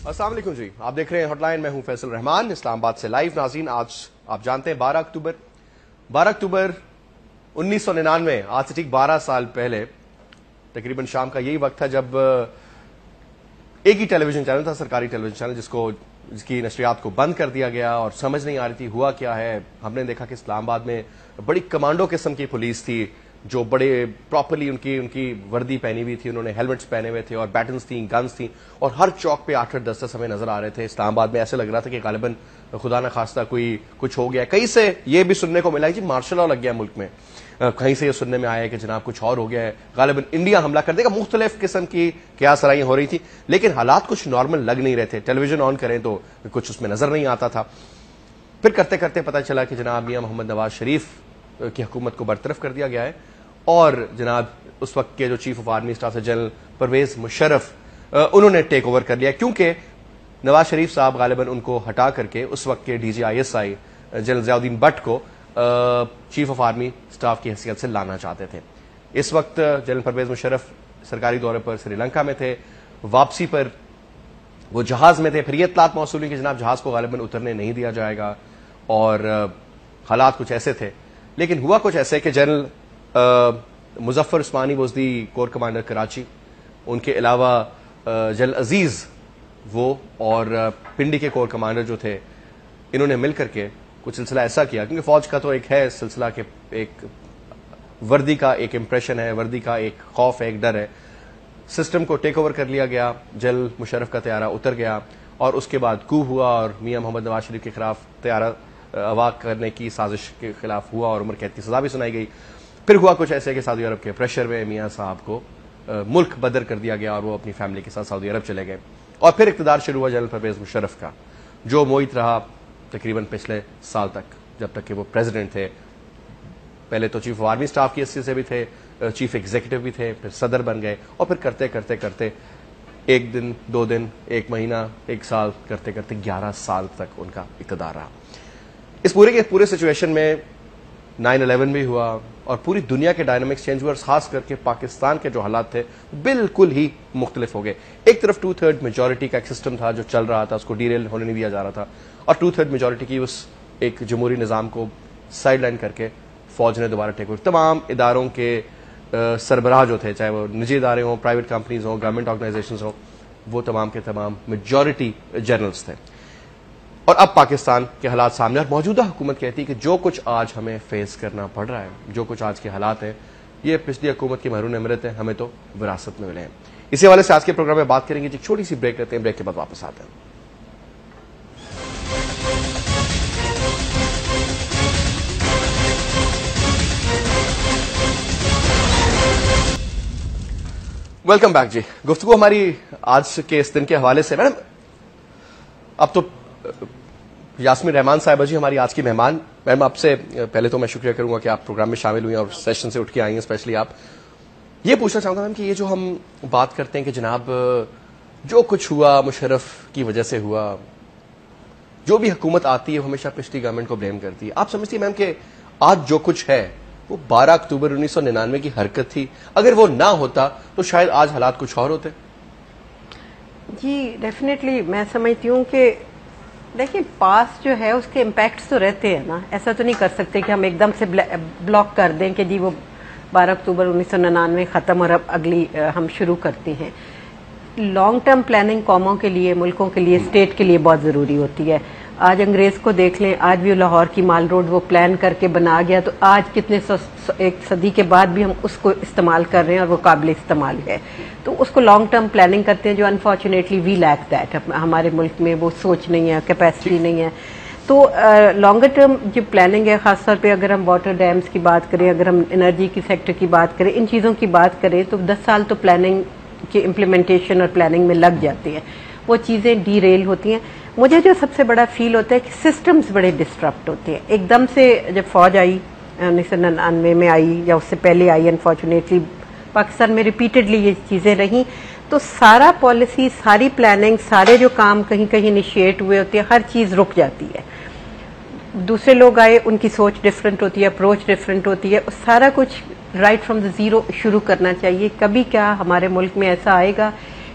السلام علیکم جی، آپ دیکھ رہے ہیں ہاٹ لائن، میں ہوں فیصل رحمان، اسلام آباد سے لائیو. ناظرین، آج آپ جانتے ہیں 12 اکتوبر 1999، آج سے ٹھیک 12 سال پہلے تقریباً شام کا یہی وقت تھا جب ایک ہی ٹیلی ویژن چینل تھا، سرکاری ٹیلی ویژن چینل، جس کی نشریات کو بند کر دیا گیا اور سمجھ نہیں آ رہی تھی ہوا کیا ہے. ہم نے دیکھا کہ اسلام آباد میں بڑی کمانڈو قسم کی پولیس تھی جو بڑے پراپرلی ان کی وردی پہنی ہوئی تھی، انہوں نے ہیلمٹس پہنے ہوئے تھے اور بیٹنز تھیں، گنز تھیں، اور ہر چوک پہ 8-10 ہمیں نظر آ رہے تھے. اسلام آباد میں ایسے لگ رہا تھا کہ غالباً خدا نہ خواستہ کوئی کچھ ہو گیا. کہیں سے یہ بھی سننے کو ملا ہے جی مارشل لا لگ گیا ملک میں، کہیں سے یہ سننے میں آیا ہے کہ جناب کچھ اور ہو گیا ہے، غالباً انڈیا حملہ کر دے گا. مختلف قسم کی قیاس آرائیاں ہو رہی تھی، لیکن حالات کچھ نارمل لگ نہیں رہے تھے. ٹیلی ویژن آن کریں تو کچھ اس میں نظر نہیں آتا تھا. پھر کرتے کرتے پتہ چلا کہ جناب میاں محمد نواز شریف کی حکومت کو برطرف کر دیا گیا ہے، اور جناب اس وقت کے جو چیف آف آرمی اسٹاف ہے جنرل پرویز مشرف، انہوں نے ٹیک اوور کر لیا، کیونکہ نواز شریف صاحب غالباً ان کو ہٹا کر کے اس وقت کے D G ISI general Ziauddin Butt کو چیف آف آرمی اسٹاف کی حیثیت سے لانا چاہتے تھے. اس وقت جنرل پرویز مشرف سرکاری دورے پر سری لنکا میں تھے، واپسی پر وہ جہاز میں تھے. پھر یہ اطلاعات موصول ہوئی کہ جناب جہاز کو غالباً اترنے نہیں دیا جائے گا، اور حالات کچھ ایسے تھے. لیکن ہوا کچھ ایسے کہ general Muzaffar Usmani was the corps commander Karachi, ان کے علاوہ جنرل عزیز وہ اور پنڈی کے کور کمانڈر جو تھے، انہوں نے مل کر کے کچھ سلسلہ ایسا کیا، کیونکہ فوج کا تو ایک ہے سلسلہ کہ ایک وردی کا ایک امپریشن ہے، وردی کا ایک خوف ہے، ایک ڈر ہے. سسٹم کو ٹیک اوور کر لیا گیا، جنرل مشرف کا طیارہ اتر گیا، اور اس کے بعد کو ہوا اور میاں محمد نواز شریف کے خلاف طیارہ اغوا کرنے کی سازش کے خلاف ہوا اور عمر قید کی سزا بھی سنائی گئی. پھر ہوا کچھ ایسے کہ سعودی عرب کے پریشر میں میاں صاحب کو ملک بدر کر دیا گیا اور وہ اپنی فیملی کے ساتھ سعودی عرب چلے گئے. اور پھر اقتدار شروع ہوا جنرل پرویز مشرف کا، جو محیط رہا تقریباً پچھلے سال تک، جب تک کہ وہ پریزیڈنٹ تھے. پہلے تو چیف آف آرمی اسٹاف کی حیثیت سے بھی تھے، چیف ایگزیکٹو بھی تھے، پھر صدر بن گئے، اور پھر کرتے کرتے کرتے ایک دن، 2 دن، 1 مہینہ، 1 سال، کرتے کرتے 11 سال تک ان کا اقتدار رہا. اس پورے سچویشن میں 9/11 بھی ہوا اور پوری دنیا کے ڈائنامکس چینج ہوئے، اور خاص کر کے پاکستان کے جو حالات تھے بالکل ہی مختلف ہو گئے. ایک طرف 2/3 میجورٹی کا ایک سسٹم تھا جو چل رہا تھا، اس کو ڈیریل ہونے نہیں دیا جا رہا تھا، اور 2/3 میجورٹی کی اس ایک جمہوری نظام کو سائڈ لائن کر کے فوج نے دوبارہ ٹیک اوور. تمام اداروں کے سربراہ جو تھے، چاہے وہ نجی ادارے ہوں، پرائیویٹ کمپنیز ہوں، گورنمنٹ آرگنائزیشنز ہوں، وہ تمام کے تمام میجورٹی جنرلز تھے. اور اب پاکستان کے حالات سامنے، اور موجودہ حکومت کہتی ہے کہ جو کچھ آج ہمیں فیس کرنا پڑ رہا ہے، جو کچھ آج کے حالات ہیں، یہ پچھلی حکومت کی محرون امرت ہے، ہمیں تو وراثت میں ملے ہیں. اسی حوالے سے آج کے پروگرام میں بات کریں گے. ایک چھوٹی سی بریک لیتے ہیں، بریک کے بعد واپس آتے ہیں. ویلکم بیک جی. گفتگو ہماری آج کے اس دن کے حوالے سے، میڈم اب تو یاسمین رحمان صاحبہ جی ہماری آج کی مہمان. میم آپ سے پہلے تو میں شکریہ کروں گا کہ آپ پروگرام میں شامل ہوئی ہیں اور سیشن سے اٹھ کے آئی ہیں. اسپیشلی آپ یہ پوچھنا چاہوں گا میم کہ یہ جو ہم بات کرتے ہیں کہ جناب جو کچھ ہوا مشرف کی وجہ سے ہوا، جو بھی حکومت آتی ہے وہ ہمیشہ پچھلی گورنمنٹ کو بلیم کرتی ہے. آپ سمجھتی ہیں میم کہ آج جو کچھ ہے وہ 12 اکتوبر 1999 کی حرکت تھی؟ اگر وہ نہ ہوتا تو شاید آج حالات کچھ اور ہوتے. جی ڈیفینیٹلی میں سمجھتی ہوں کہ دیکھیں پاس جو ہے اس کے امپیکٹس تو رہتے ہیں نا. ایسا تو نہیں کر سکتے کہ ہم ایک دم سے بلاک کر دیں کہ جی وہ 12 اکتوبر 1999 ختم اور اب اگلی ہم شروع کرتے ہیں. لانگ ٹرم پلاننگ قوموں کے لیے، ملکوں کے لیے، اسٹیٹ کے لیے بہت ضروری ہوتی ہے. آج انگریز کو دیکھ لیں، آج بھی لاہور کی مال روڈ وہ پلان کر کے بنا گیا، تو آج کتنے ایک صدی کے بعد بھی ہم اس کو استعمال کر رہے ہیں اور وہ قابل استعمال ہے. تو اس کو لانگ ٹرم پلاننگ کرتے ہیں، جو انفارچونیٹلی وی لیک دیٹ. ہمارے ملک میں وہ سوچ نہیں ہے، کیپیسٹی نہیں ہے. تو لانگر ٹرم جو پلاننگ ہے، خاص طور پہ اگر ہم واٹر ڈیمز کی بات کریں، اگر ہم انرجی کی سیکٹر کی بات کریں، ان چیزوں کی بات کریں، تو 10 سال تو پلاننگ کی امپلیمنٹیشن اور پلاننگ میں لگ جاتے ہیں. وہ چیزیں ڈی ریل ہوتی ہیں. مجھے جو سب سے بڑا فیل ہوتا ہے کہ سسٹمز بڑے ڈسٹرپٹ ہوتے ہیں. ایک دم سے جب فوج آئی 1999 میں آئی یا اس سے پہلے آئی، انفارچونیٹلی پاکستان میں ریپیٹڈلی یہ چیزیں رہیں، تو سارا پالیسی، ساری پلاننگ، سارے جو کام کہیں کہیں انیشیٹ ہوئے ہوتے ہیں، ہر چیز رک جاتی ہے. دوسرے لوگ آئے، ان کی سوچ ڈفرینٹ ہوتی ہے، اپروچ ڈفرینٹ ہوتی ہے. سارا کچھ رائٹ فرام دا زیرو شروع کرنا چاہیے. کبھی کیا ہمارے ملک میں ایسا آئے گا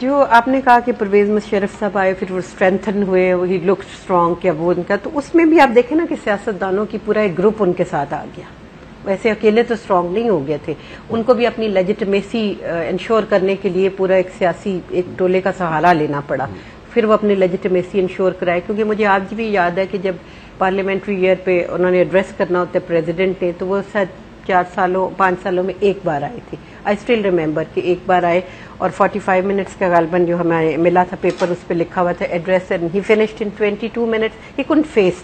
جو آپ نے کہا کہ پرویز مشرف صاحب آئے پھر وہ اسٹرینتھن ہوئے, ہی لک اسٹرانگ, کیا وہ ان کا, تو اس میں بھی آپ دیکھیں نا کہ سیاستدانوں کی پورا ایک گروپ ان کے ساتھ آ گیا. ویسے اکیلے تو اسٹرانگ نہیں ہو گئے تھے, ان کو بھی اپنی لیجٹمیسی انشور کرنے کے لیے پورا ایک سیاسی ایک ٹولے کا سہارا لینا پڑا, پھر وہ اپنی لیجٹمیسی انشور کرائے. کیونکہ مجھے آج بھی یاد ہے کہ جب پارلیمنٹری ایئر پہ انہوں نے ایڈریس کرنا ہوتا ہے پریزیڈنٹ نے, تو وہ شاید 5 سالوں میں ایک بار آئے تھے. آئی اسٹل ریمبر کہ ایک بار آئے اور 45 منٹس کا غالباً جو ہمیں ملا تھا پیپر, اس پہ لکھا ہوا تھا address, and he finished in 22 minutes. He couldn't face,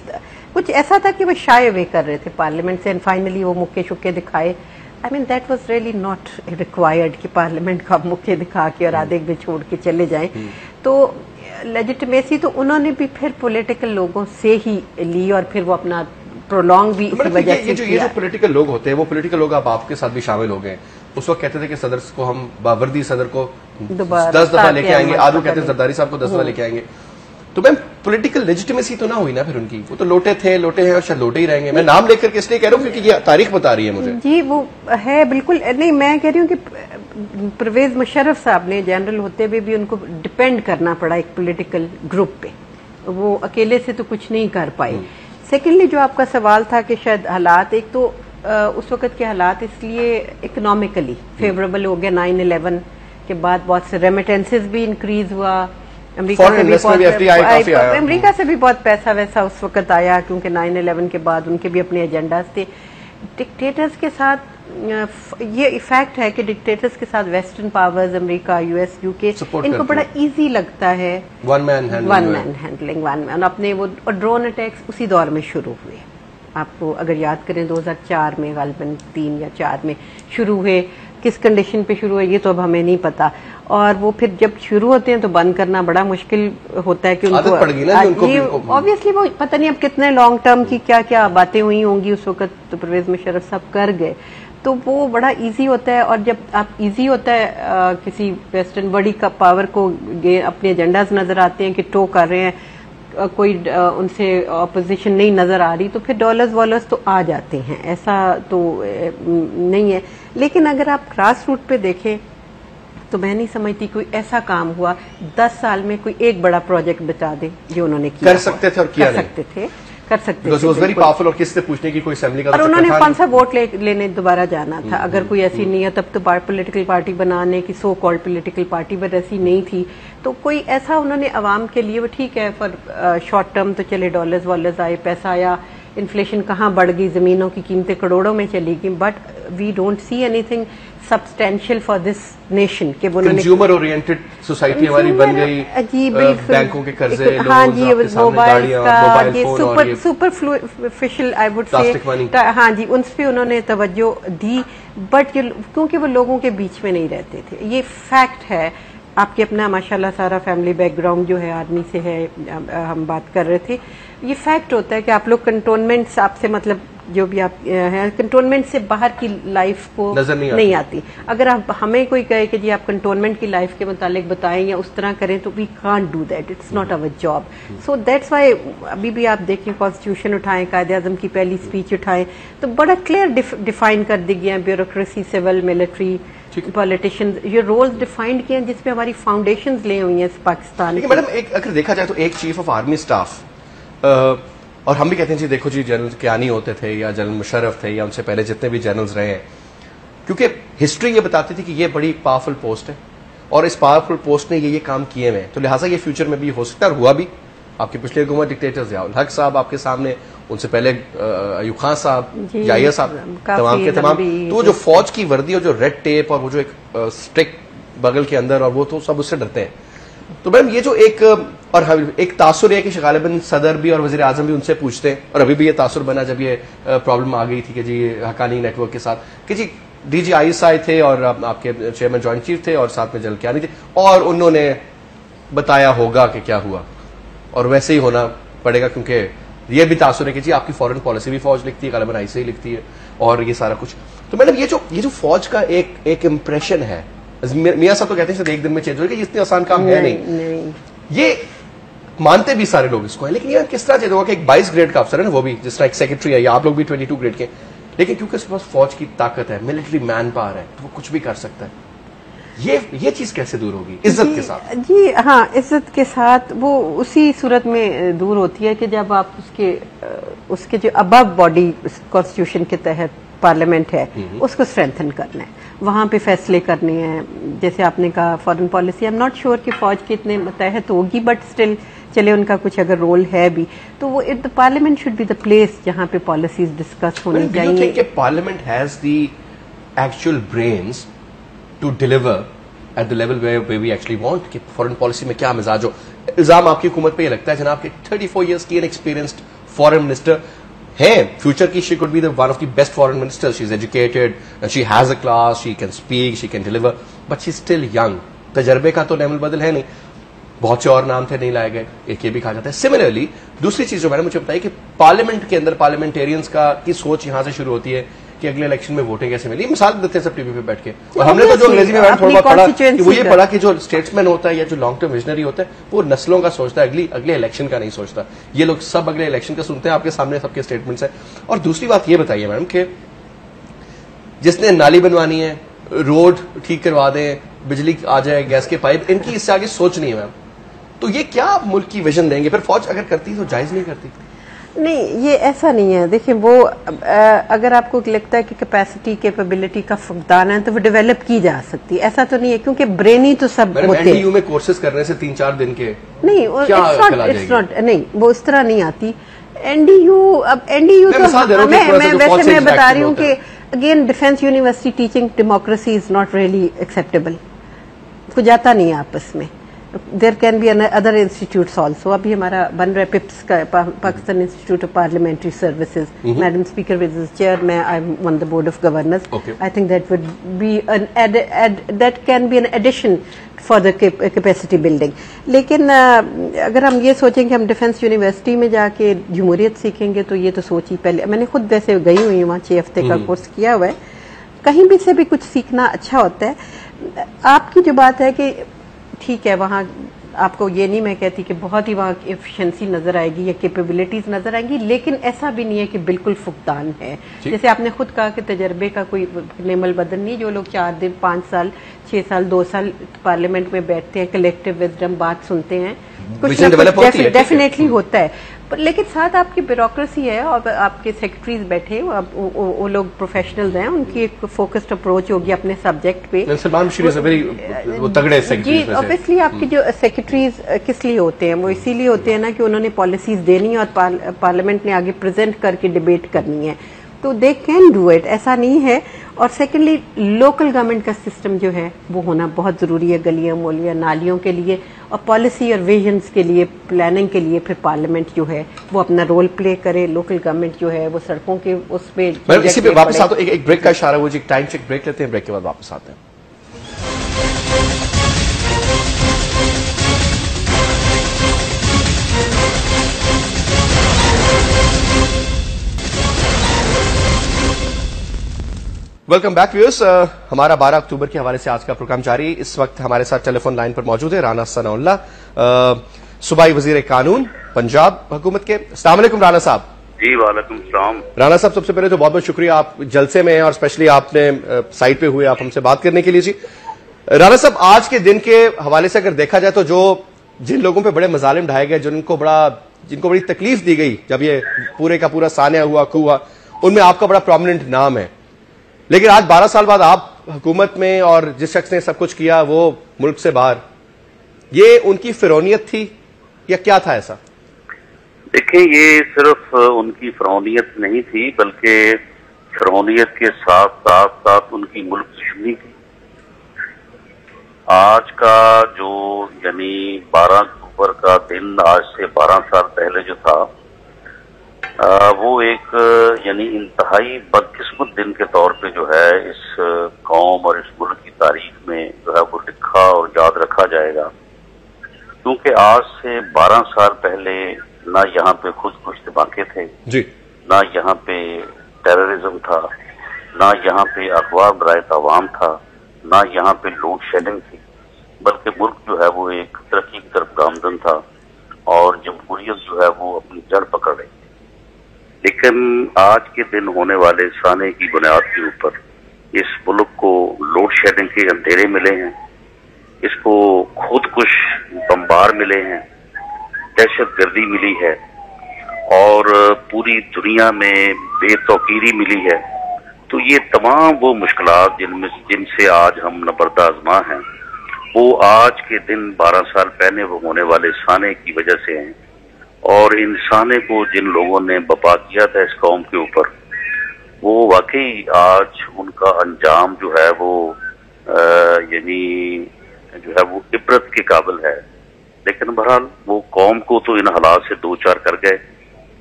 کچھ ایسا تھا کہ وہ شائے اوے کر رہے تھے پارلیمنٹ سے, اینڈ فائنلی وہ مکے شکے دکھائے. I mean that was really not required کہ پارلیمنٹ کا مکے دکھا کے اور آدھے میں چھوڑ کے چلے جائیں. تو لیجٹمیسی تو انہوں نے بھی پھر پولیٹیکل لوگوں سے ہی لی, اور پھر وہ اپنا پرولونگ بھی اسی وجہ سے یہ جو پولیٹیکل لوگ ہوتے ہیں, وہ پولیٹیکل لوگ اب آپ کے ساتھ بھی شامل ہو گئے. اس وقت کہتے تھے کہ صدر کو ہم باوردی صدر کو 10 دفعہ لے کے آئیں گے, آدھو کہتے ہیں زرداری صاحب کو 10 دفعہ لے کے آئیں گے. تو میم پولیٹیکل لیجٹمیسی تو نہ ہوئی نا پھر ان کی, وہ تو لوٹے تھے, لوٹے ہیں اور شاید لوٹے ہی رہیں گے. میں نام لے کر کے اس لیے کہہ رہا ہوں کیونکہ یہ تاریخ بتا رہی ہے مجھے. جی وہ ہے بالکل نہیں, میں کہہ رہی ہوں کہ پرویز مشرف صاحب نے جنرل ہوتے ہوئے بھی ان کو ڈپینڈ کرنا پڑا ایک پولیٹیکل گروپ پہ, وہ اکیلے سے تو کچھ نہیں کر پائے. سیکنڈلی جو آپ کا سوال تھا کہ شاید حالات, ایک تو اس وقت کے حالات اس لیے اکنامیکلی فیوریبل ہو گیا 9/11 کے بعد, بہت سے ریمیٹنسز بھی انکریز ہوا, امریکہ سے بھی بہت پیسہ ویسا اس وقت آیا کیونکہ 9/11 کے بعد ان کے بھی اپنے ایجنڈاز تھے. ڈکٹیٹرز کے ساتھ یہ فیکٹ ہے کہ ڈکٹیٹرز کے ساتھ ویسٹرن پاورز, امریکہ, US, UK, ان کو بڑا ایزی لگتا ہے ون مین ہینڈلنگ, اپنے وہ ڈرون اٹیکس اسی دور میں شروع ہوئے. آپ کو اگر یاد کریں 2004 میں غالباً 3 یا 4 میں شروع ہوئے, کس کنڈیشن پہ شروع ہوئے یہ تو اب ہمیں نہیں پتا, اور وہ پھر جب شروع ہوتے ہیں تو بند کرنا بڑا مشکل ہوتا ہے کہ ان کو آبویسلی وہ پتہ نہیں اب کتنے لانگ ٹرم کی کیا کیا باتیں ہوئی ہوں گی اس وقت, تو پرویز مشرف صاحب کر گئے, تو وہ بڑا ایزی ہوتا ہے. اور جب آپ ایزی ہوتا ہے کسی ویسٹرن بڑی پاور کو اپنے ایجنڈاز نظر آتے ہیں کہ ٹو کر رہے ہیں, کوئی ان سے اپوزیشن نہیں نظر آ رہی, تو پھر ڈالرز والرز تو آ جاتے ہیں, ایسا تو نہیں ہے. لیکن اگر آپ گراس روٹ پہ دیکھیں تو میں نہیں سمجھتی کوئی ایسا کام ہوا 10 سال میں کوئی ایک بڑا پروجیکٹ بتا دے جو انہوں نے کیا. کر سکتے تھے اور کیا کر سکتے تھے, اور کس سے پوچھنے کی کوئی اسمبلی کا, اور انہوں نے کون سا ووٹ لینے دوبارہ جانا تھا. اگر کوئی ایسی نہیں ہے تب تو پولیٹیکل پارٹی بنانے کی, so called political party but ایسی نہیں تھی, تو کوئی ایسا انہوں نے عوام کے لیے, وہ ٹھیک ہے فار شارٹ ٹرم تو چلے ڈالرز والرز آئے, پیسہ آیا, انفلیشن کہاں بڑھ گئی, زمینوں کی قیمتیں کروڑوں میں چلی گئی, but we don't see anything substantial for this nation. کہ وہ کنزیومر اورینٹڈ سوسائٹی ہماری بن گئی, بینکوں کے قرضے, ہاں جی, موبائل کا یہ سپرفیشل آئی وڈ سے, ہاں جی, ان پہ انہوں نے توجہ دی, بٹ کیونکہ وہ لوگوں کے بیچ میں نہیں رہتے تھے. یہ فیکٹ ہے. آپ کے اپنا ماشاءاللہ سارا فیملی بیک گراؤنڈ جو ہے آرمی سے ہے, ہم بات کر رہے تھے, یہ فیکٹ ہوتا ہے کہ آپ لوگ کنٹونمنٹ آپ سے, مطلب جو بھی آپ ہیں کنٹونمنٹ سے باہر کی لائف کو نہیں آتی. اگر آپ ہمیں کوئی کہے کہ جی آپ کنٹونمنٹ کی لائف کے متعلق بتائیں یا اس طرح کریں, تو we can't do that, it's not our job. So that's why ابھی بھی آپ دیکھیں کانسٹیٹیوشن اٹھائیں, قائد اعظم کی پہلی اسپیچ اٹھائیں, تو بڑا کلیئر ڈیفائن کر دی گیا, بیوروکریسی, سول, ملٹری, پالیٹیشین, یہ رولز ڈیفائنڈ کیے ہیں جس پہ ہماری فاؤنڈیشنز لے ہوئی ہیں پاکستان. میڈم اگر دیکھا جائے تو ایک چیف آف آرمی اسٹاف, اور ہم بھی کہتے ہیں جی دیکھو جی جنرل کیانی ہوتے تھے یا جنرل مشرف تھے یا ان سے پہلے جتنے بھی جنرلز رہے ہیں, کیونکہ ہسٹری یہ بتاتی تھی کہ یہ بڑی پاورفل پوسٹ ہے اور اس پاورفل پوسٹ نے یہ کام کیے ہوئے ہیں, تو لہٰذا یہ فیوچر میں بھی ہو سکتا ہے, اور ہوا بھی. آپ کے پچھلے حکومت ڈکٹیٹر ضیاء الحق صاحب آپ کے سامنے, ان سے پہلے ایوب خان صاحب, یحییٰ صاحب, تمام کے تمام, تو وہ جو فوج کی وردی اور جو ریڈ ٹیپ اور وہ جو ایک اسٹرک بغل کے اندر, اور وہ تو سب اس سے ڈرتے ہیں. تو میم یہ جو ایک تاثر ہے کہ غالباً صدر بھی اور وزیر اعظم بھی ان سے پوچھتے ہیں, اور ابھی بھی یہ تاثر بنا جب یہ پرابلم آ گئی تھی کہ جی حقانی نیٹ ورک کے ساتھ, کہ جی DGI تھے اور آپ کے چیئرمین جوائنٹ چیف تھے اور ساتھ میں جنرل کیانی تھے, اور انہوں نے بتایا ہوگا کہ کیا ہوا, اور ویسے ہی ہونا پڑے گا, کیونکہ یہ بھی تاثر ہے کہ جی آپ کی فورن پالیسی بھی فوج لکھتی ہے, غالباً ICI لکھتی ہے, اور یہ سارا کچھ. تو میڈم یہ جو فوج کا ایک امپریشن ہے, میاں صاحب تو کہتے ہیں ایک دن میں چینج ہو گیا, کہ اتنی آسان کام ہے نہیں, یہ مانتے بھی سارے لوگ اس کو ہیں, لیکن یہ کس طرح چینج ہوگا کہ ایک 22 گریڈ کا افسر ہے نا, وہ بھی جس طرح ایک سیکرٹری ہے, یا آپ لوگ بھی 22 گریڈ کے, لیکن کیونکہ اس کے پاس فوج کی طاقت ہے, ملٹری مین پاور ہے, تو وہ کچھ بھی کر سکتا ہے. یہ چیز کیسے دور ہوگی عزت کے ساتھ؟ جی ہاں، عزت کے ساتھ وہ اسی صورت میں دور ہوتی ہے کہ جب آپ اس کے جو ابو باڈی کانسٹیٹیوشن کے تحت پارلیمنٹ ہے اس کو اسٹرینتھن کرنا ہے، وہاں پہ فیصلے کرنے ہیں. جیسے آپ نے کہا foreign policy, I am not sure کہ فوج کے اتنے متحد ہوگی، بٹ اسٹل چلے ان کا کچھ اگر رول ہے بھی تو وہ parliament should be the place جہاں پہ پالیسیز ڈسکس ہونی چاہیے. Parliament has the actual brains to deliver at the level where we actually want کہ فارن پالیسی میں کیا مزاج ہو. الزام آپ کی حکومت پہ یہ لگتا ہے جناب کہ 34 ایئرس کی انیکسپیرینسڈ فارن منسٹر ہے، فیوچر کی she could be one of the best foreign minister, she is educated, she has a class, she can speak, she can deliver, but she still young. تجربے کا تو نعم البدل ہے نہیں. بہت سے اور نام تھے نہیں لائے گئے، ایک یہ بھی کہا جاتا ہے. سملرلی دوسری چیز جو میں نے مجھے بتائی کہ پارلیمنٹ کے اندر پارلیمنٹیرینز کی سوچ یہاں سے شروع ہوتی ہے کہ اگلے الیکشن میں ووٹیں کیسے ملی. مثال دیتے ہیں سب ٹی وی پہ بیٹھ کے، اور ہم نے تو جو انگریزی میں تھوڑا پڑھا کہ وہ یہ پڑھا کہ جو اسٹیٹسمین ہوتا ہے یا جو لانگ ٹرم ویژنری ہوتا ہے وہ نسلوں کا سوچتا ہے، اگلے الیکشن کا نہیں سوچتا. یہ لوگ سب اگلے الیکشن کا سنتے ہیں. آپ کے سامنے سب کے اسٹیٹمنٹس ہیں. اور دوسری بات یہ بتائیے میڈم کہ جس نے نالی بنوانی ہے، روڈ ٹھیک کروا دیں، بجلی آ جائے، گیس کے پائپ، ان کی اس سے آگے سوچ نہیں ہے میم. تو یہ کیا آپ ملک کی ویژن دیں گے؟ پھر فوج اگر کرتی تو جائز نہیں کرتی؟ نہیں، یہ ایسا نہیں ہے. دیکھیں وہ اگر آپ کو لگتا ہے کہ کیپیسٹی کیپیبلٹی کا فقدان ہے تو وہ ڈیولپ کی جا سکتی ہے، ایسا تو نہیں ہے کیونکہ برینی تو سب ہوتے ہیں. این ڈی یو میں کورسز کرنے سے 3-4 دن کے نہیں، نہیں وہ اس طرح نہیں آتی. این ڈی یو تو میں بتا رہی ہوں کہ again defence university teaching democracy is not really acceptable, کو جاتا نہیں ہے آپس میں. There can be other institutes also. ابھی ہمارا بن رہا ہے پپس کا، Pakistan Institute of Parliamentary Services. Madam speaker with chair, میں I am on the board of governors. I think that would be that can be an addition for the capacity building. لیکن اگر ہم یہ سوچیں کہ ہم ڈیفینس یونیورسٹی میں جا کے جمہوریت سیکھیں گے تو یہ تو سوچ ہی پہلے. میں نے خود ویسے گئی ہوئی وہاں 6 ہفتے کا کورس کیا ہوا ہے. کہیں بھی سے بھی کچھ سیکھنا اچھا ہوتا ہے. آپ کی جو بات ہے کہ ٹھیک ہے وہاں آپ کو یہ نہیں میں کہتی کہ بہت ہی وہاں ایفیشنسی نظر آئے گی یا کیپیبلٹیز نظر آئیں گی، لیکن ایسا بھی نہیں ہے کہ بالکل فقدان ہے. جیسے آپ نے خود کہا کہ تجربے کا کوئی نعم البدل نہیں. جو لوگ 4 دن 5 سال 6 سال 2 سال پارلیمنٹ میں بیٹھتے ہیں، کلیکٹیو وزڈم بات سنتے ہیں، کچھ نہ کچھ ڈیفینیٹلی ہوتا ہے. لیکن ساتھ آپ کی بیوروکریسی ہے اور آپ کے سیکرٹریز بیٹھے وہ لوگ پروفیشنلز ہیں، ان کی ایک فوکسڈ اپروچ ہوگی اپنے سبجیکٹ پہ. جی اوبیسلی آپ کے جو سیکرٹریز کس لیے ہوتے ہیں؟ وہ اسی لیے ہوتے ہیں نا کہ انہوں نے پالیسیز دینی اور پارلیمنٹ نے آگے پریزنٹ کر کے ڈیبیٹ کرنی ہے. تو دے کین ڈو اٹ، ایسا نہیں ہے. اور سیکنڈلی لوکل گورنمنٹ کا سسٹم جو ہے وہ ہونا بہت ضروری ہے، گلیاں مولیاں نالیوں کے لیے اور پالیسی اور ویژنس کے لیے، پلاننگ کے لیے. پھر پارلیمنٹ جو ہے وہ اپنا رول پلے کرے، لوکل گورنمنٹ جو ہے وہ سڑکوں کے اس پہ. اسی پہ واپس آتا ہوں، ایک بریک کا اشارہ، وہ ایک ٹائم چیک بریک لیتے ہیں، بریک کے بعد واپس آتے ہیں. Welcome back viewers. ہمارا 12 اکتوبر کے حوالے سے آج کا پروگرام جاری. اس وقت ہمارے ساتھ ٹیلی فون لائن پر موجود ہے رانا ثناء اللہ، صوبائی وزیر قانون پنجاب حکومت کے. السلام علیکم رانا صاحب. جی وعلیکم السلام. رانا صاحب سب سے پہلے تو بہت بہت شکریہ، آپ جلسے میں ہیں اور اسپیشلی آپ نے سائٹ پہ ہوئے آپ ہم سے بات کرنے کے لیے. جی رانا صاحب، آج کے دن کے حوالے سے اگر دیکھا جائے تو جن لوگوں پہ بڑے مظالم ڈھائے گئے، جن کو بڑی تکلیف دی گئی جب یہ پورے کا پورا سانحہ ہوا، ان میں آپ کا بڑا پرومیننٹ نام ہے. لیکن آج 12 سال بعد آپ حکومت میں اور جس شخص نے سب کچھ کیا وہ ملک سے باہر، یہ ان کی فرعونیت تھی یا کیا تھا ایسا؟ دیکھیں، یہ صرف ان کی فرعونیت نہیں تھی بلکہ فرعونیت کے ساتھ ساتھ ان کی ملک دشمنی تھی. آج کا جو یعنی 12 اکتوبر کا دن آج سے 12 سال پہلے جو تھا، وہ ایک یعنی انتہائی بدقسمت دن کے طور پہ جو ہے اس قوم اور اس ملک کی تاریخ میں جو ہے وہ لکھا اور یاد رکھا جائے گا. کیونکہ آج سے 12 سال پہلے نہ یہاں پہ خود کش دھماکے تھے، نہ یہاں پہ ٹیررزم تھا، نہ یہاں پہ اغوا برائے عوام تھا، نہ یہاں پہ لوڈ شیڈنگ تھی، بلکہ ملک جو ہے وہ ایک ترقی کی طرف گامزن تھا اور جمہوریت جو ہے وہ اپنی جڑ پکڑ رہی تھی. لیکن آج کے دن ہونے والے سانحے کی بنیاد کے اوپر اس ملک کو لوڈ شیڈنگ کے اندھیرے ملے ہیں اس کو خودکش بمبار ملے ہیں، دہشت گردی ملی ہے، اور پوری دنیا میں بے توقیری ملی ہے، تو یہ تمام وہ مشکلات جن سے آج ہم نبرد آزما ہیں، وہ آج کے دن 12 سال پہلے وہ ہونے والے سانے کی وجہ سے ہیں۔ اور ان سانے کو جن لوگوں نے بپا کیا تھا اس قوم کے اوپر، وہ واقعی آج ان کا انجام جو ہے وہ یعنی جو ہے وہ عبرت کے قابل ہے۔ لیکن بہرحال وہ قوم کو تو ان حالات سے دو چار کر گئے،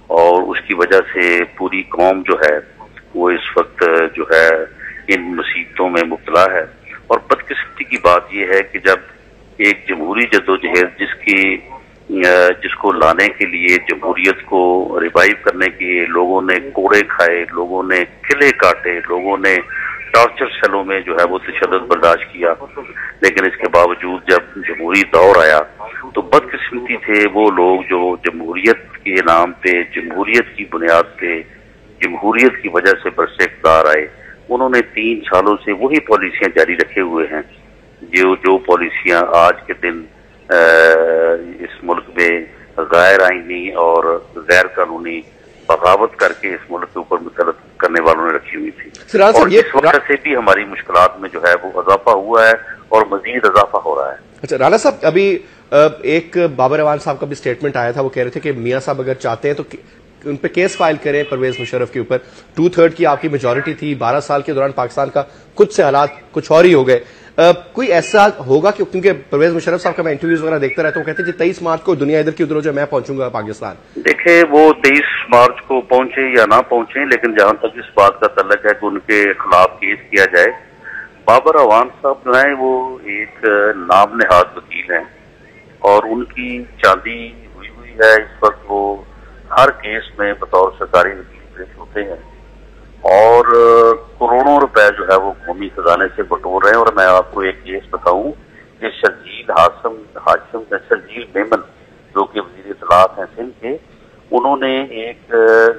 اور اس کی وجہ سے پوری قوم جو ہے وہ اس وقت جو ہے ان مصیبتوں میں مبتلا ہے۔ اور بدقسمتی کی بات یہ ہے کہ جب ایک جمہوری جدوجہد جس کو لانے کے لیے، جمہوریت کو ریوائیو کرنے کے لیے لوگوں نے کوڑے کھائے، لوگوں نے قلعے کاٹے، لوگوں نے ٹارچر سیلوں میں جو ہے وہ تشدد برداشت کیا، لیکن اس کے باوجود جب جمہوری دور آیا تو بدقسمتی تھے وہ لوگ جو جمہوریت کے نام پہ، جمہوریت کی بنیاد پہ، جمہوریت کی وجہ سے برسر اقتدار آئے، انہوں نے 3 سالوں سے وہی پالیسیاں جاری رکھے ہوئے ہیں جو پالیسیاں آج کے دن اس ملک میں غیر آئینی اور غیر قانونی بغاوت کر کے اس ملک کے اوپر مسلط کرنے والوں نے رکھی ہوئی تھی، اور اس وجہ سے بھی ہماری مشکلات میں جو ہے وہ اضافہ ہوا ہے اور مزید اضافہ ہو رہا ہے۔ اچھا رانا صاحب، ابھی ایک بابر اعوان صاحب کا بھی سٹیٹمنٹ آیا تھا، وہ کہہ رہے تھے کہ میاں صاحب اگر چاہتے ہیں تو ان پہ کیس فائل کریں پرویز مشرف کے اوپر، 2/3 کی آپ کی میجورٹی تھی، 12 سال کے دوران پاکستان کا کچھ سے حالات کچھ اور ہی ہو گئے، کوئی ایسا ہوگا کہ کیونکہ پرویز مشرف صاحب کا میں انٹرویوز وغیرہ دیکھتا رہتا ہوں، کہتے ہیں 23 مارچ کو دنیا ادھر کی ادھر ہو جائے میں پہنچوں گا پاکستان۔ دیکھیں وہ 23 مارچ کو پہنچے یا نہ پہنچے، لیکن جہاں تک اس بات کا تعلق ہے کہ ان کے خلاف کیس کیا جائے، بابر اعوان صاحب جو ہیں وہ ایک نام نہاد وکیل ہیں، اور ان کی چاندی ہوئی ہے اس وقت، وہ ہر کیس میں بطور سرکاری وکیل پیش ہوتے ہیں، اور کروڑوں روپے جو ہے وہ قومی خزانے سے بٹور رہے ہیں۔ اور میں آپ کو ایک کیس بتاؤں کہ شرجیل میمن جو کہ وزیر اطلاعات ہیں سندھ کے، انہوں نے ایک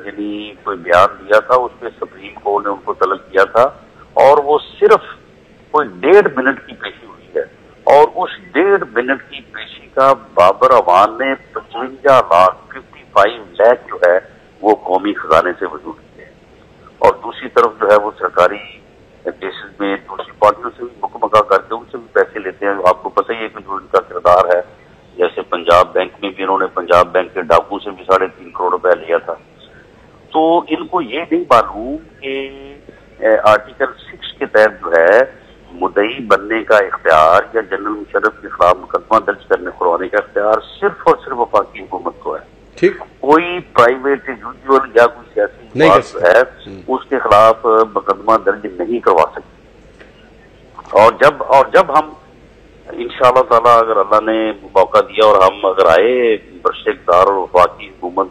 یعنی کوئی بیان دیا تھا، اس پہ سپریم کورٹ نے ان کو طلب کیا تھا، اور وہ صرف کوئی 1.5 منٹ کی پیشی ہوئی ہے، اور اس 1.5 منٹ کی پیشی کا بابر اعوان نے 55 لاکھ جو ہے وہ قومی خزانے سے وصول کیے، اور دوسری طرف جو ہے وہ سرکاری کیسز میں دوسری پارٹیوں سے بھی مکمکہ کر کے ان سے بھی پیسے لیتے ہیں۔ آپ کو پتہ ہی ہے کہ جو ان کا کردار ہے، جیسے پنجاب بینک میں بھی انہوں نے پنجاب بینک کے ڈاکو سے بھی 3.5 کروڑ روپے لیا تھا۔ تو ان کو یہ نہیں معلوم کہ آرٹیکل 6 کے تحت جو ہے مدعی بننے کا اختیار یا جنرل مشرف کے خلاف مقدمہ درج کروانے کا اختیار صرف اور صرف وفاقی حکومت کو ہے۔ ٹھیک، کوئی پرائیویٹ انڈیویجول یا کوئی سیاسی بات جو ہے اس کے خلاف مقدمہ درج نہیں کروا سکتی۔ اور جب ہم انشاءاللہ تعالیٰ اگر اللہ نے موقع دیا اور ہم اگر آئے برسر اقتدار اور وفاقی حکومت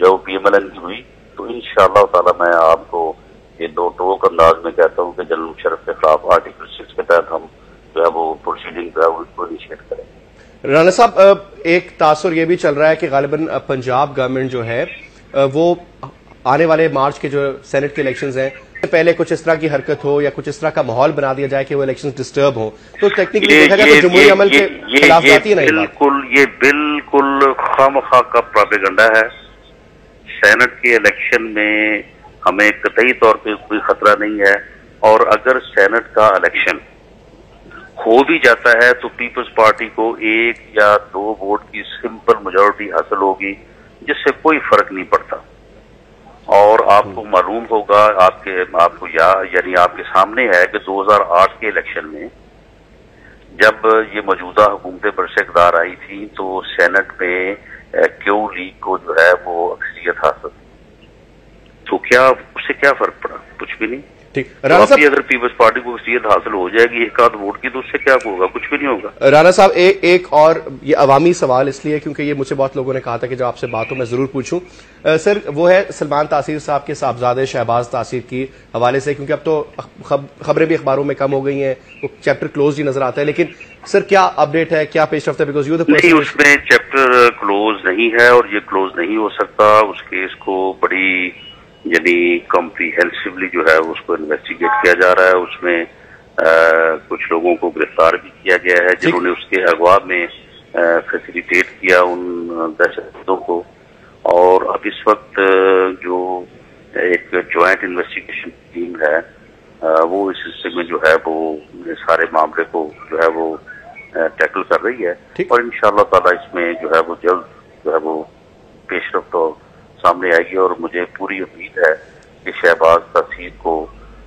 جو پی ایم ایل این کی ہوئی، تو انشاءاللہ تعالیٰ میں آپ کو یہ 2 ٹوک انداز میں کہتا ہوں کہ جنرل مشرف کے خلاف آرٹیکل 6 کے تحت ہم جو ہے وہ پروسیڈنگ جو ہے اس کو انیشیٹ کریں۔ رانا صاحب، ایک تاثر یہ بھی چل رہا ہے کہ غالباً پنجاب گورنمنٹ جو ہے وہ آنے والے مارچ کے جو سینٹ کے الیکشنز ہیں پہلے کچھ اس طرح کی حرکت ہو یا کچھ اس طرح کا ماحول بنا دیا جائے کہ وہ الیکشنز ڈسٹرب ہوں، تو ٹیکنیکلی دیکھا جائے تو جمہوری عمل کے خلاف جاتی ہے نا؟ یہ بالکل خامخواہ کا پروپیگنڈا ہے۔ سینٹ کے الیکشن میں ہمیں قطعی طور پہ کوئی خطرہ نہیں ہے، اور اگر سینٹ کا الیکشن ہو بھی جاتا ہے تو پیپلز پارٹی کو 1 یا 2 ووٹ کی سمپل میجورٹی حاصل ہوگی، جس سے کوئی فرق نہیں پڑتا۔ اور آپ کو معلوم ہوگا، آپ کے سامنے ہے کہ 2008 کے الیکشن میں جب یہ موجودہ حکومتیں برسر اقتدار آئی تھی تو سینٹ میں کیو لیگ کو جو ہے وہ اکثریت حاصل، تو اس سے کیا فرق پڑا؟ کچھ بھی نہیں۔ ٹھیک، اگر پیپلز پارٹی کو اکثریت حاصل ہو جائے گی 1 ووٹ کی، تو اس سے کیا ہوگا؟ کچھ بھی نہیں ہوگا۔ رانا صاحب، ایک اور یہ عوامی سوال اس لیے کیونکہ یہ مجھ سے بہت لوگوں نے کہا تھا کہ جب آپ سے بات ہو میں ضرور پوچھوں سر، وہ ہے سلمان تاثیر صاحب کے صاحبزادے شہباز تاثیر کی حوالے سے، کیونکہ اب تو خبریں بھی اخباروں میں کم ہو گئی ہیں، وہ چیپٹر کلوز ہی نظر آتا ہے، لیکن سر کیا اپڈیٹ ہے، کیا پیش رفت ہے؟ بیکاز نہیں، اس میں چیپٹر کلوز نہیں ہے، اور یہ کلوز نہیں ہو سکتا۔ اس کیس کو بڑی یعنی کمپریہنسولی جو ہے اس کو انویسٹیگیٹ کیا جا رہا ہے، اس میں کچھ لوگوں کو گرفتار بھی کیا گیا ہے جنہوں نے اس کے اغوا میں فیسیلیٹیٹ کیا ان دہشت گردوں کو. اور اب اس وقت جو ایک جوائنٹ انویسٹیگیشن ٹیم ہے وہ اس حصے میں جو ہے وہ سارے معاملے کو جو ہے وہ ٹیکل کر رہی ہے, اور انشاءاللہ تعالی اس میں جو ہے وہ جلد جو ہے وہ پیش رفت سامنے آئے گی. اور مجھے پوری امید ہے کہ شہباز تاثیر کو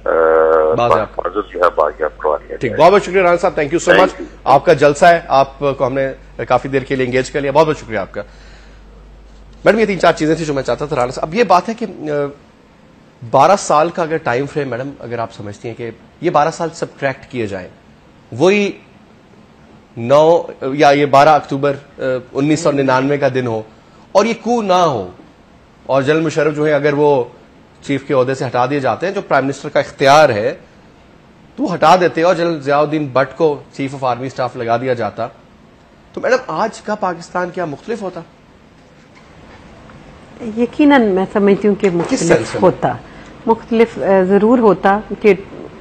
جو ہے بازیاب کروا دیا. ٹھیک, بہت بہت شکریہ رانا صاحب, تھینک یو سو مچ. آپ کا جلسہ ہے, آپ کو ہم نے کافی دیر کے لیے انگیج کر لیا, بہت بہت شکریہ آپ کا. میڈم یہ 3-4 چیزیں تھیں جو میں چاہتا تھا رانا صاحب. اب یہ بات ہے کہ 12 سال کا اگر ٹائم فریم میڈم اگر آپ سمجھتی ہیں کہ یہ 12 سال سبٹریکٹ کیے جائیں, وہی 9 یا یہ 12 اکتوبر 1999 کا دن ہو اور یہ کو نہ ہو, اور جنرل مشرف جو ہے اگر وہ چیف کے عہدے سے ہٹا دیے جاتے ہیں, جو پرائم منسٹر کا اختیار ہے, تو ہٹا دیتے اور جنرل ضیاء الدین بٹ کو چیف آف آرمی اسٹاف لگا دیا جاتا, تو میڈم آج کا پاکستان کیا مختلف ہوتا؟ یقیناً میں سمجھتی ہوں کہ مختلف ہوتا, مختلف ضرور ہوتا کہ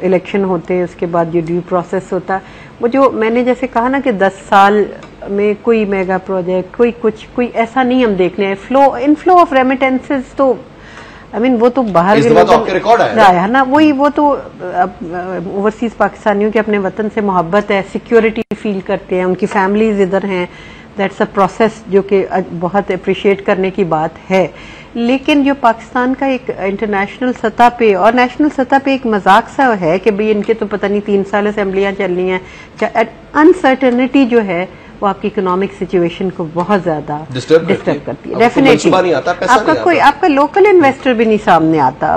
الیکشن ہوتے, اس کے بعد جو ڈیو پروسیس ہوتا. وہ جو میں نے جیسے کہا نا کہ 10 سال میں کوئی میگا پروجیکٹ کوئی ایسا نہیں ہم دیکھ رہے ہیں. انفلو آف ریمیٹنسز تو وہ تو باہر آیا نا, وہ تو اوورسیز پاکستانیوں کے اپنے وطن سے محبت ہے, سیکیورٹی فیل کرتے ہیں, ان کی فیملیز ادھر ہیں. دیٹس اے پروسیس جو کہ بہت اپریشیٹ کرنے کی بات ہے. لیکن جو پاکستان کا ایک انٹرنیشنل سطح پہ اور نیشنل سطح پہ ایک مذاق سا ہے کہ بھئی ان کے تو پتہ نہیں 3 سال اسمبلیاں چل رہی ہیں, انسرٹنٹی جو ہے وہ آپ کی اکنامک سچویشن کو بہت زیادہ ڈسٹرب کرتی ہے. ڈیفینیٹلی آپ کا لوکل انویسٹر بھی نہیں سامنے آتا.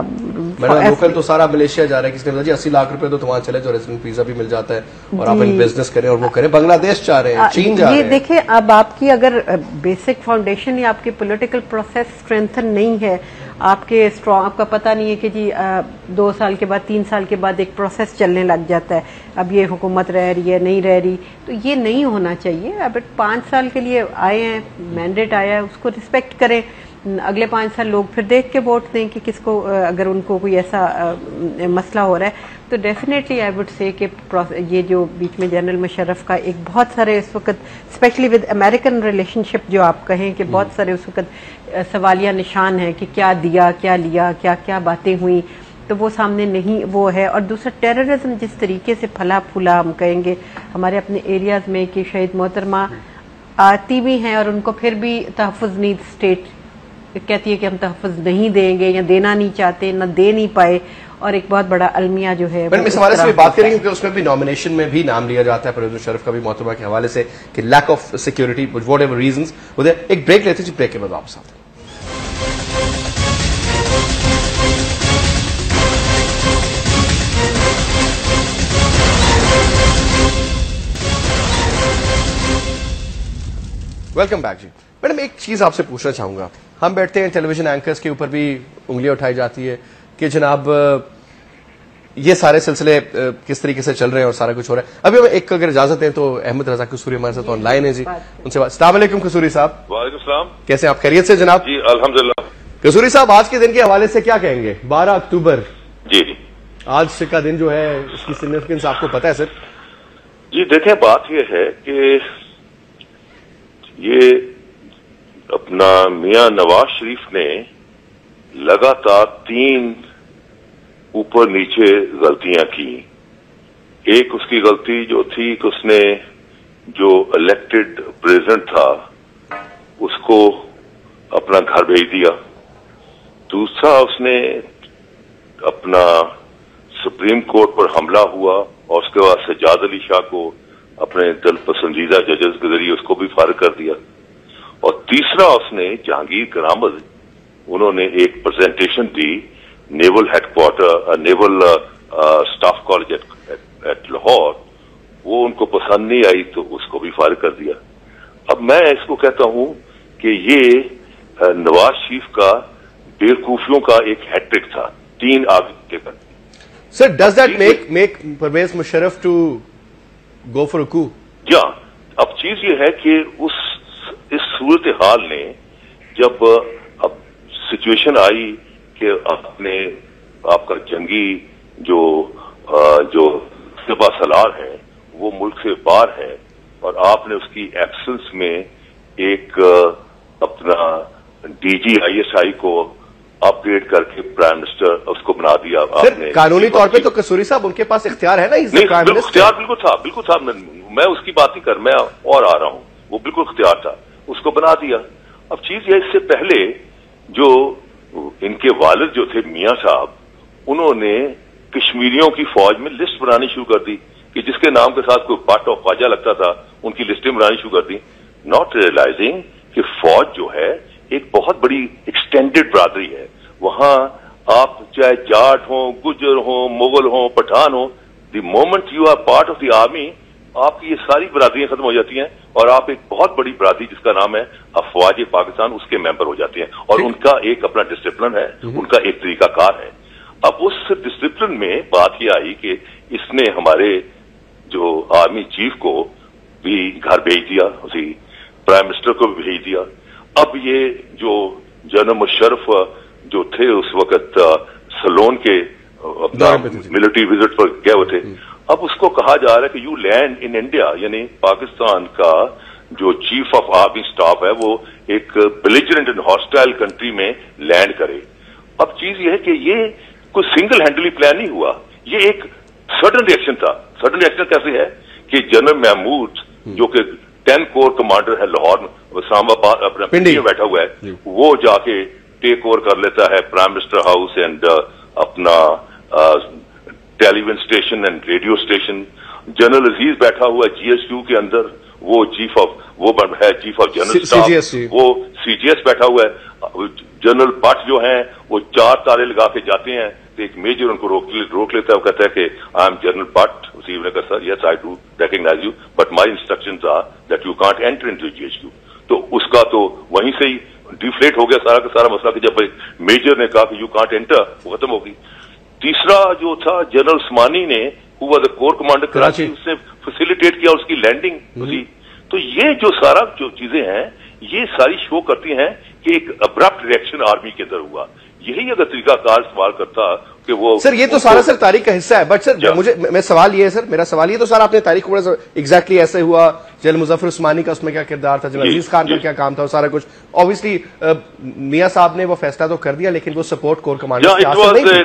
لوکل تو سارا ملیشیا جا رہا ہے, کس نے بتا جی 80 لاکھ روپے تو وہاں چلے جو ریزیڈنٹ ویزا بھی مل جاتا ہے اور آپ بزنس کریں اور وہ کریں. بنگلہ دیش جا رہے ہیں, چین جا رہے ہیں. یہ دیکھیں اب آپ کی اگر بیسک فاؤنڈیشن یا آپ کی پولیٹیکل پروسیس اسٹرینتھن نہیں ہے, آپ کے اسٹرانگ, آپ کا پتہ نہیں ہے کہ جی 2 سال کے بعد 3 سال کے بعد ایک پروسیس چلنے لگ جاتا ہے, اب یہ حکومت رہ رہی ہے نہیں رہ رہی, تو یہ نہیں ہونا چاہیے. اب 5 سال کے لیے آئے ہیں, مینڈیٹ آیا ہے, اس کو رسپیکٹ کریں. اگلے 5 سال لوگ پھر دیکھ کے ووٹ دیں کہ کس کو, اگر ان کو کوئی ایسا مسئلہ ہو رہا ہے تو ڈیفینیٹلی آئی وڈ سے کہ یہ جو بیچ میں جنرل مشرف کا ایک بہت سارے اس وقت اسپیشلی ود امریکن ریلیشن شپ جو آپ کہیں کہ بہت سارے اس وقت سوالیہ نشان ہیں کہ کیا دیا کیا لیا کیا کیا باتیں ہوئیں, تو وہ سامنے نہیں وہ ہے. اور دوسرا ٹیررزم جس طریقے سے پھلا پھولا ہم کہیں گے ہمارے اپنے ایریاز میں کہ شہید محترمہ آتی بھی ہیں اور ان کو پھر بھی تحفظ نیڈ اسٹیٹ کہتی ہے کہ ہم تحفظ نہیں دیں گے یا دینا نہیں چاہتے, نہ دے نہیں پائے, اور ایک بہت بڑا المیہ جو ہے اس حوالے سے بات کریں کہ اس میں بھی نامینیشن میں بھی نام لیا جاتا ہے پرویز مشرف کا بھی محترمہ کے حوالے سے کہ lack of security what ever reasons. ایک بریک لیتے ہیں, بریک کے بعد واپس آتے ہیں. Welcome back. جی میڈم ایک چیز آپ سے پوچھنا چاہوں گا, ہم بیٹھتے ہیں ٹیلی ویژن اینکرز کے اوپر بھی انگلیاں اٹھائی جاتی ہے کہ جناب یہ سارے سلسلے کس طریقے سے چل رہے ہیں اور سارا کچھ ہو رہا ہے. ابھی ہمیں ایک اگر اجازت ہے تو احمد رضا قصوری ہمارے ساتھ آن لائن ہے, جی ان سے السلام علیکم قصوری صاحب. وعلیکم السلام, کیسے آپ, خیریت سے جناب؟ جی الحمدللہ. قصوری صاحب آج کے دن کے حوالے سے کیا کہیں گے؟ 12 اکتوبر جی آج کا دن جو ہے اس کی سگنیفیکینس آپ کو پتا ہے سر؟ جی دیکھیں بات یہ ہے کہ یہ اپنا میاں نواز شریف نے لگاتار 3 اوپر نیچے غلطیاں کی. ایک اس کی غلطی جو تھی کہ اس نے جو الیکٹڈ پریزیڈنٹ تھا اس کو اپنا گھر بھیج دیا. دوسرا اس نے اپنا سپریم کورٹ پر حملہ ہوا اور اس کے بعد سجاد علی شاہ کو اپنے دل پسندیدہ ججز کے ذریعے اس کو بھی فارغ کر دیا. اور تیسرا اس نے جہانگیر کرامد, انہوں نے ایک پریزنٹیشن دی naval headquarter naval staff college at Lahore, وہ ان کو پسند نہیں آئی تو اس کو بھی فارغ کر دیا. اب میں اس کو کہتا ہوں کہ یہ نواز شریف کا بیوقوفیوں کا ایک ہیٹرک تھا 3 آگے کا. Sir does that make Pervez Musharraf to go for a coup? جی اب چیز یہ ہے کہ اس صورتحال نے جب اب سچویشن آئی کہ آپ کا جنگی جو مشتبہ سالار ہے وہ ملک سے باہر ہے اور آپ نے اس کی ایبسنس میں ایک اپنا D G I S I کو اپ گریڈ کر کے پرائم منسٹر اس کو بنا دیا آپ نے. قانونی طور پہ تو قصوری صاحب ان کے پاس اختیار ہے نا, اختیار بالکل تھا میں اس کی بات نہیں کر, میں اور آ رہا ہوں, وہ بالکل اختیار تھا, اس کو بنا دیا. اب چیز یہ اس سے پہلے جو ان کے والد جو تھے میاں صاحب, انہوں نے کشمیریوں کی فوج میں لسٹ بنانی شروع کر دی کہ جس کے نام کے ساتھ کوئی بٹ اور خواجہ لگتا تھا ان کی لسٹیں بنانی شروع کر دی, ناٹ ریئلائزنگ کہ فوج جو ہے ایک بہت بڑی ایکسٹینڈیڈ برادری ہے. وہاں آپ چاہے جاٹ ہوں, گجر ہوں, مغل ہوں, پٹھان ہوں, the moment you are part of the army آپ کی یہ ساری برادریاں ختم ہو جاتی ہیں اور آپ ایک بہت بڑی برادری جس کا نام ہے افواج پاکستان اس کے ممبر ہو جاتے ہیں اور ان کا ایک اپنا ڈسپلن ہے, ان کا ایک طریقہ کار ہے. اب اس ڈسپلن میں بات یہ آئی کہ اس نے ہمارے جو آرمی چیف کو بھی گھر بھیج دیا, اسی پرائم منسٹر کو بھی بھیج دیا. اب یہ جو جنرل مشرف جو تھے اس وقت سلون کے اپنا ملٹری وزٹ پر گئے ہوئے تھے, اب اس کو کہا جا رہا ہے کہ یو لینڈ ان انڈیا, یعنی پاکستان کا جو چیف آف آرمی سٹاف ہے وہ ایک بیلیجرنٹ اینڈ ہاسٹائل کنٹری میں لینڈ کرے. اب چیز یہ ہے کہ یہ کوئی سنگل ہینڈلی پلان نہیں ہوا, یہ ایک سڈن ریئیکشن تھا. سڈن ریئیکشن کیسے ہے کہ جنرل محمود جو کہ 10 کور کمانڈر ہے لاہور اسلام آباد اپنا پنڈی میں بیٹھا ہوا ہے, وہ جا کے ٹیک اوور کر لیتا ہے پرائم منسٹر ہاؤس اینڈ اپنا television station and radio station. General Aziz بیٹھا ہوا ہے جی ایس یو کے اندر, وہ چیف آف جنرل اسٹاف, وہ سی جی ایس بیٹھا ہوا ہے. جنرل بٹ جو ہیں وہ 4 تارے لگا کے جاتے ہیں تو ایک میجر ان کو روک لیتا ہے, وہ کہتا ہے کہ آئی ایم جنرل بٹ. اسی نے کہا sir yes I do recognise you but my instructions are that you can't enter into G S U. تو اس کا تو وہیں سے ہی ڈیفلیٹ ہو گیا سارا کا سارا مسئلہ کہ جب میجر نے کہا کہ یو کانٹ انٹر, وہ ختم ہوگی. تیسرا جو تھا جنرل عثمانی نے ہوا دا کور کمانڈر کراچی, اس نے فیسیلیٹیٹ کیا اس کی لینڈنگ اسی. تو یہ جو سارا جو چیزیں ہیں یہ ساری شو کرتی ہیں کہ ایک ابرپٹ ریئیکشن آرمی کے اندر ہوا. یہی اگر طریقہ کار استعمال کرتا کہ وہ سر, یہ تو سارا سر تاریخ کا حصہ ہے, بٹ سر مجھے میں سوال یہ ہے سر, میرا سوال یہ تو سر آپ نے تاریخ کو ایگزیکٹلی ایسے ہوا, جنرل مظفر عثمانی کا اس میں کیا کردار تھا, جنرل عزیز خان کا کیا کام تھا, سارا کچھ آبویسلی میاں صاحب نے وہ فیصلہ تو کر دیا لیکن وہ سپورٹ کور کمانڈر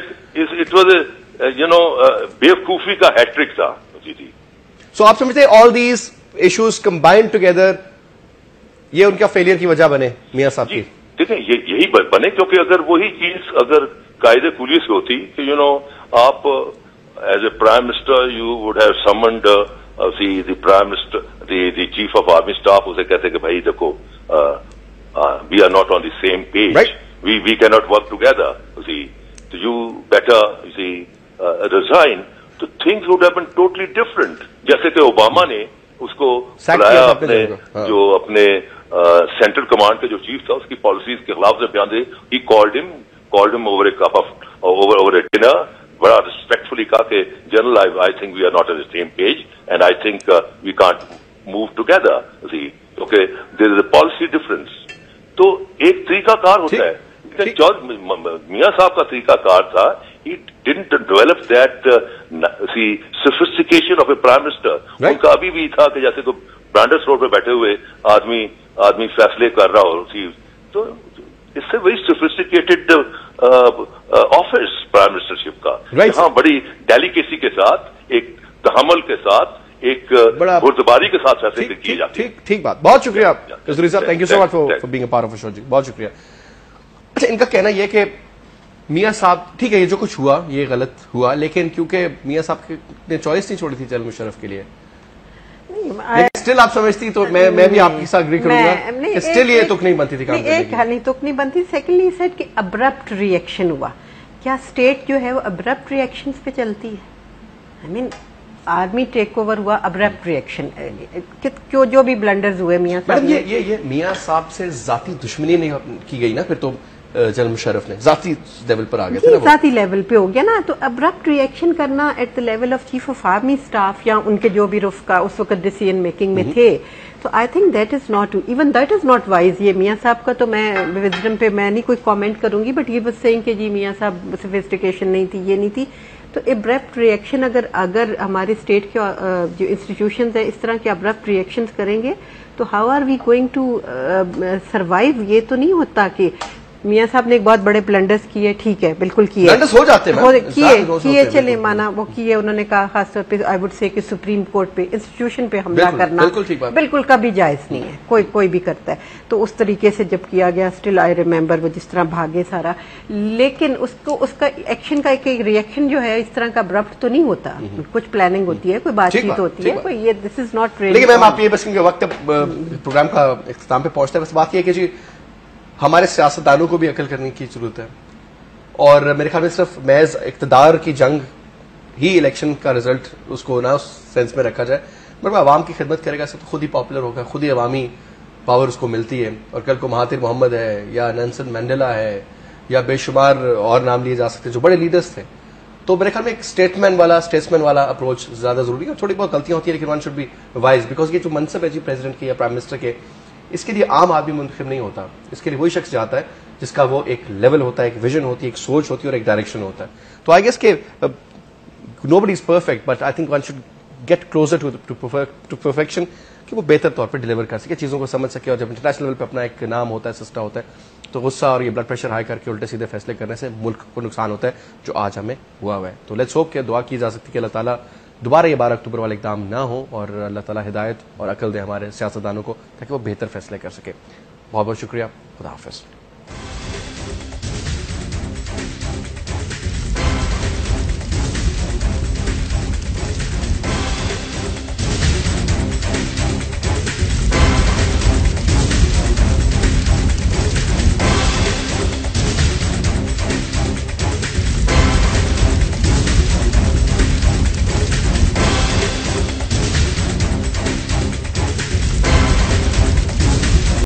بیوقوفی کا ہیٹرک تھا. جی جی. سو آپ سمجھتے ہیں all these issues combined together یہ ان کا فیلئر کی وجہ بنے میاں صاحب کی؟ دیکھیں یہی بنے کیونکہ اگر وہی چیز اگر قائد کلی سے ہوتی کہ آپ as a prime minister you would have summoned the prime minister the chief of army staff, اسے کہتے کہ بھائی دیکھو we are not on the same page, we can not work together, تو یو بیٹر ریزائن, تو things would have been totally different. جیسے کہ Obama نے اس کو بلایا اپنے جو اپنے سینٹرل کمانڈ کے جو چیف تھا اس کی پالیسیز کے خلاف سے بیان دے, he called him over a cup of over a dinner, بڑا ریسپیکٹفلی کہا کہ general I think we are not on the same page and I think we can't move together, کیونکہ there is a policy difference. تو ایک طریقہ کار ہوتا ہے. میاں صاحب کا طریقہ کار تھا, he didn't develop that sophistication of a prime minister. ان کا ابھی بھی تھا کہ جیسے کوئی برانڈرس روڈ پہ بیٹھے ہوئے آدمی فیصلے کر رہا ہو, تو اس سے very sophisticated office prime ministership کا, جہاں بڑی ڈیلیکیسی کے ساتھ, ایک تحمل کے ساتھ, ایک بردباری کے ساتھ فیصلے کیے جاتے ہیں. ٹھیک بات, بہت شکریہ Kasuri sahib, thank you so much for being a part of show جی, بہت شکریہ. اچھا, ان کا کہنا یہ کہ میاں صاحب ٹھیک ہے یہ جو کچھ ہوا یہ غلط ہوا, لیکن کیونکہ میاں صاحب نے چوائس نہیں چھوڑی تھی جنرل مشرف کے لیے, اسٹل آپ سمجھتی تو میں بھی آپ کے ساتھ اگری کروں گا کہ اسٹل یہ تک نہیں بنتی تھی کام کرنے کی. نہیں تک نہیں بنتی. سیکنڈلی سیٹ کہ ابرپٹ ریئیکشن ہوا. کیا اسٹیٹ جو ہے وہ ابرپٹ ریئیکشنز پہ چلتی ہے؟ آئی مین آرمی ٹیک اوور ہوا, ابرپٹ ریئیکشن, جو بھی بلنڈرز ہوئے میاں صاحب, یہ میاں صاحب سے ذاتی دشمنی نہیں کی گئی نا, پھر تو جنرل مشرف نے ذاتی لیول پر آگے تھا, ذاتی لیول پہ ہو گیا نا. تو ابرپٹ ریئیکشن کرنا at the level of chief of army staff یا ان کے جو بھی رفقا اس وقت ڈیسیژن میکنگ میں تھے, تو آئی think that is not even that is not wise. یہ میاں صاحب کا تو میں وزڈم پہ میں نہیں کوئی کامنٹ کروں گی, بٹ یہ بس سینگ کہ جی میاں صاحب سوفسٹیکیشن نہیں تھی, یہ نہیں تھی. تو ابرپٹ ریئیکشن اگر ہمارے اسٹیٹ کے جو انسٹیٹیوشنز ہیں اس طرح کے ابرپٹ ریئیکشنز کریں گے تو how are we going to survive. یہ تو نہیں ہوتا کہ میاں صاحب نے ایک بہت بڑے بلنڈرز کیے, ٹھیک ہے بالکل کیے, ہو جاتے کیے چلے مانا وہ کیے انہوں نے کہا, خاص طور پہ آئی وڈ سے کہ سپریم کورٹ پہ انسٹیٹیوشن پہ حملہ کرنا بالکل کبھی جائز نہیں ہے, کوئی بھی کرتا ہے. تو اس طریقے سے جب کیا گیا اسٹل آئی ریمبر وہ جس طرح بھاگے سارا, لیکن اس کا ایکشن کا ایک ریئیکشن جو ہے اس طرح کا ابرپٹ تو نہیں ہوتا, کچھ پلاننگ ہوتی ہے, کوئی بات چیت ہوتی ہے, کوئی یہ دس از ناٹ ریئلی. لیکن میم آپ یہ بس وقت پروگرام کا اختتام پہ پہنچتا ہے, بس بات یہ کہ جی ہمارے سیاستدانوں کو بھی عقل کرنے کی ضرورت ہے, اور میرے خیال میں صرف محض اقتدار کی جنگ ہی الیکشن کا رزلٹ اس کو نہ اس سینس میں رکھا جائے, مگر عوام کی خدمت کرے گا تو خود ہی پاپولر ہوگا, خود ہی عوامی پاور اس کو ملتی ہے. اور کل کو مہاتیر محمد ہے یا نیلسن مینڈیلا ہے یا بے شمار اور نام لیے جا سکتے جو بڑے لیڈرز تھے, تو میرے خیال میں ایک اسٹیٹسمین والا اپروچ زیادہ ضروری ہے. اور تھوڑی بہت غلطیاں ہوتی ہیں لیکن one should be wise, because یہ جو منصب ہے جی پریزیڈنٹ کے یا پرائم منسٹر کے, اس کے لیے عام آدمی منتخب نہیں ہوتا, اس کے لیے وہی شخص جاتا ہے جس کا وہ ایک لیول ہوتا ہے, ایک ویژن ہوتی ہے, ایک سوچ ہوتی ہے اور ایک ڈائریکشن ہوتا ہے. تو آئی گیس کہ nobody is perfect, but I think one should get closer to perfection, کہ وہ بہتر طور پہ ڈلیور کر سکے, چیزوں کو سمجھ سکے. اور جب انٹرنیشنل لیول پہ اپنا ایک نام ہوتا ہے, سسٹا ہوتا ہے, تو غصہ اور یہ بلڈ پریشر ہائی کر کے الٹے سیدھے فیصلے کرنے سے ملک کو نقصان ہوتا ہے, جو آج ہمیں ہوا ہے. تو لیٹس ہوپ کہ دعا کی جا سکتی کہ اللہ تعالیٰ دوبارہ یہ 12 اکتوبر والے اقدام نہ ہو, اور اللہ تعالیٰ ہدایت اور عقل دے ہمارے سیاستدانوں کو تاکہ وہ بہتر فیصلے کر سکے. بہت بہت شکریہ, خدا حافظ.